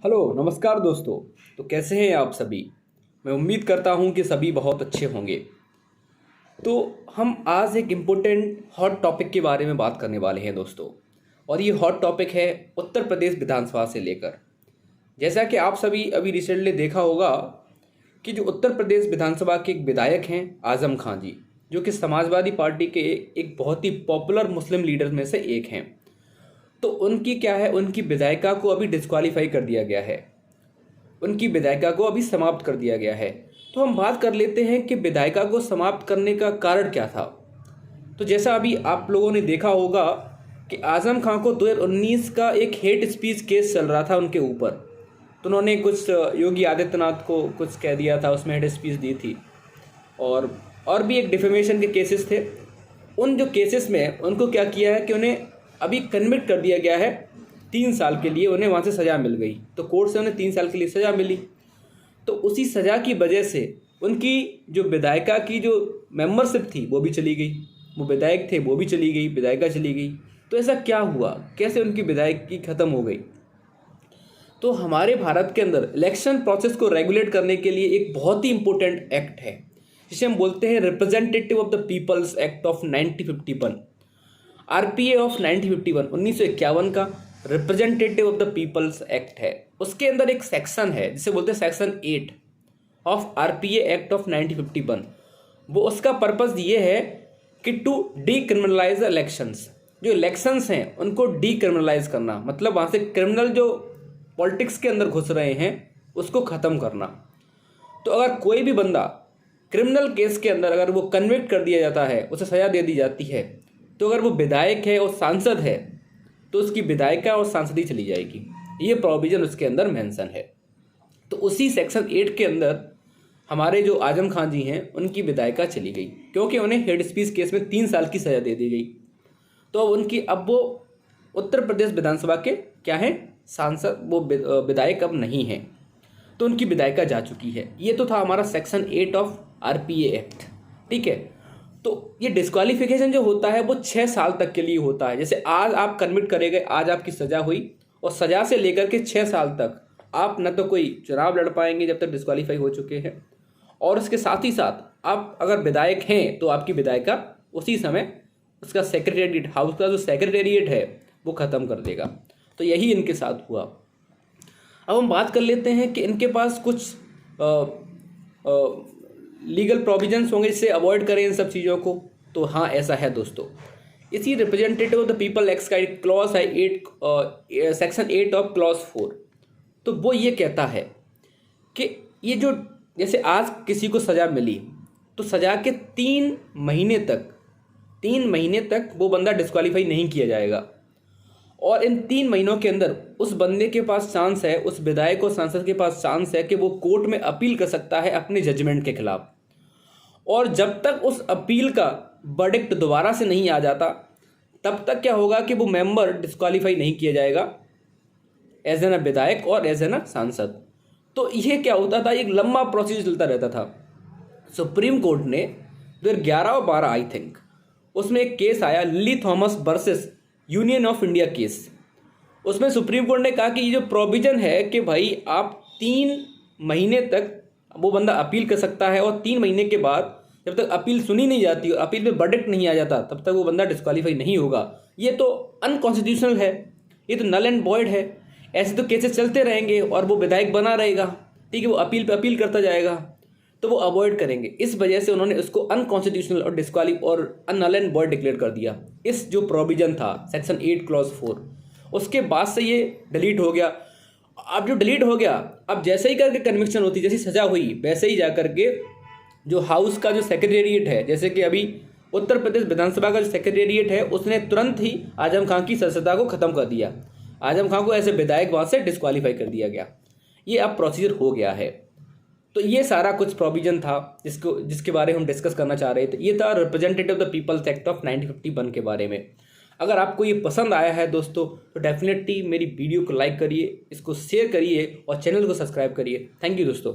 Hello नमस्कार दोस्तों। तो कैसे हैं आप सभी। मैं उम्मीद करता हूं कि सभी बहुत अच्छे होंगे। तो हम आज एक इम्पोर्टेंट हॉट टॉपिक के बारे में बात करने वाले हैं दोस्तों। और ये हॉट टॉपिक है उत्तर प्रदेश विधानसभा से लेकर। जैसा कि आप सभी अभी रिसेंटली देखा होगा कि जो उत्तर प्रदेश विधानसभा के एक विधायक हैं आजम खान जी, जो कि समाजवादी पार्टी के एक बहुत ही पॉपुलर मुस्लिम लीडर में से एक हैं। तो उनकी क्या है, उनकी विधायिका को अभी डिस्क्वालीफाई कर दिया गया है। उनकी विधायिका को अभी समाप्त कर दिया गया है। तो हम बात कर लेते हैं कि विधायिका को समाप्त करने का कारण क्या था। तो जैसा अभी आप लोगों ने देखा होगा कि आजम खान को 2019 का एक हेट स्पीच केस चल रहा था उनके ऊपर। तो उन्होंने कुछ योगी आदित्यनाथ को कुछ कह दिया था, उसमें हेट स्पीच दी थी। और भी एक डिफेमेशन के केसेस थे। उन जो केसेस में उनको क्या किया है कि उन्हें अभी कन्विक्ट कर दिया गया है 3 साल के लिए। उन्हें वहाँ से सज़ा मिल गई, तो कोर्ट से उन्हें 3 साल के लिए सज़ा मिली। तो उसी सज़ा की वजह से उनकी जो विधायिका की जो मेंबरशिप थी वो भी चली गई। वो विधायक थे वो भी चली गई, विधायिका चली गई। तो ऐसा क्या हुआ, कैसे उनकी विधायिकी ख़त्म हो गई। तो हमारे भारत के अंदर इलेक्शन प्रोसेस को रेगुलेट करने के लिए एक बहुत ही इंपॉर्टेंट एक्ट है, जिसे हम बोलते हैं representative of the people's act of 1951। RPA of 1951 का representative of the people's act है। उसके अंदर एक सेक्शन है जिसे बोलते हैं section 8 of RPA act of 1951। वो उसका पर्पस ये है कि टू डीक्रिमिनलाइज इलेक्शंस। जो इलेक्शंस हैं उनको डीक्रिमिनलाइज करना, मतलब वहाँ से क्रिमिनल जो पॉलिटिक्स के अंदर घुस रहे हैं उसको ख़त्म करना। तो अगर कोई भी बंदा क्रिमिनल केस के अंदर अगर वो कन्विक्ट कर दिया जाता है, उसे सज़ा दे दी जाती है, तो अगर वो विधायक है और सांसद है तो उसकी विधायिका और सांसदी चली जाएगी। ये प्रोविज़न उसके अंदर मेंशन है। तो उसी सेक्शन 8 के अंदर हमारे जो आजम खान जी हैं उनकी विधायिका चली गई, क्योंकि उन्हें हेड स्पीच केस में 3 साल की सज़ा दे दी गई। तो अब वो उत्तर प्रदेश विधानसभा के क्या हैं, सांसद, वो विधायक अब नहीं हैं। तो उनकी विधायिका जा चुकी है। ये तो था हमारा सेक्शन 8 ऑफ आरपीए एक्ट। ठीक है। तो ये डिस्क्वालिफिकेशन जो होता है वो 6 साल तक के लिए होता है। जैसे आज आप कन्विक्ट करे गए, आज आपकी सज़ा हुई, और सज़ा से लेकर के 6 साल तक आप न तो कोई चुनाव लड़ पाएंगे जब तक डिस्क्वालीफाई हो चुके हैं, और उसके साथ ही साथ आप अगर विधायक हैं तो आपकी विधायिका उसी समय उसका सेक्रेटेरिएट, हाउस का जो सेक्रेटेरिएट है वो ख़त्म कर देगा। तो यही इनके साथ हुआ। अब हम बात कर लेते हैं कि इनके पास कुछ लीगल प्रोविजंस होंगे जिससे अवॉइड करें इन सब चीज़ों को। तो हाँ, ऐसा है दोस्तों। इसी representative of the people act का एक क्लॉज है सेक्शन 8 ऑफ क्लॉज 4। तो वो ये कहता है कि ये जो जैसे आज किसी को सज़ा मिली तो सज़ा के 3 महीने तक वो बंदा डिस्क्वालीफाई नहीं किया जाएगा। और इन 3 महीनों के अंदर उस बंदे के पास चांस है, उस विधायक और सांसद के पास चांस है कि वो कोर्ट में अपील कर सकता है अपने जजमेंट के खिलाफ। और जब तक उस अपील का वर्डिक्ट दोबारा से नहीं आ जाता तब तक क्या होगा कि वो मेंबर डिस्क्वालीफाई नहीं किया जाएगा एज एन अ विधायक और एज एन अ सांसद। तो ये क्या होता था, एक लंबा प्रोसीजर चलता रहता था। सुप्रीम कोर्ट ने 2011 और 12 आई थिंक उसमें एक केस आया, lily Thomas versus union of India case. उसमें सुप्रीम कोर्ट ने कहा कि ये जो प्रोविज़न है कि भाई आप 3 महीने तक वो बंदा अपील कर सकता है, और 3 महीने के बाद जब तक अपील सुनी नहीं जाती और अपील पे वर्डिक्ट नहीं आ जाता तब तक वो बंदा डिस्क्वालीफाई नहीं होगा। ये तो अनकॉन्स्टिट्यूशनल है, ये तो नल एंड वॉइड है। ऐसे तो केसेस चलते रहेंगे और वो विधायक बना रहेगा, ठीक है, वो अपील पे अपील करता जाएगा, तो वो अवॉइड करेंगे। इस वजह से उन्होंने उसको अनकॉन्स्टिट्यूशनल और नल एंड वॉइड डिक्लेयर कर दिया। इस जो प्रोविज़न था सेक्शन 8 क्लॉज 4, उसके बाद से ये डिलीट हो गया। अब जो डिलीट हो गया, अब जैसे ही करके कन्विक्शन होती, जैसी सज़ा हुई, वैसे ही जा करके जो हाउस का जो सेक्रेटेरिएट है, जैसे कि अभी उत्तर प्रदेश विधानसभा का जो सेक्रेटेरिएट है, उसने तुरंत ही आजम खान की सदस्यता को ख़त्म कर दिया। आजम खान को ऐसे विधायक वहाँ से डिस्क्वालीफाई कर दिया गया। ये अब प्रोसीजर हो गया है। तो ये सारा कुछ प्रोविज़न था जिसके बारे में हम डिस्कस करना चाह रहे थे। ये था representative of the people's act of 1951 के बारे में। अगर आपको ये पसंद आया है दोस्तों तो डेफिनेटली मेरी वीडियो को लाइक करिए, इसको शेयर करिए और चैनल को सब्सक्राइब करिए। थैंक यू दोस्तों।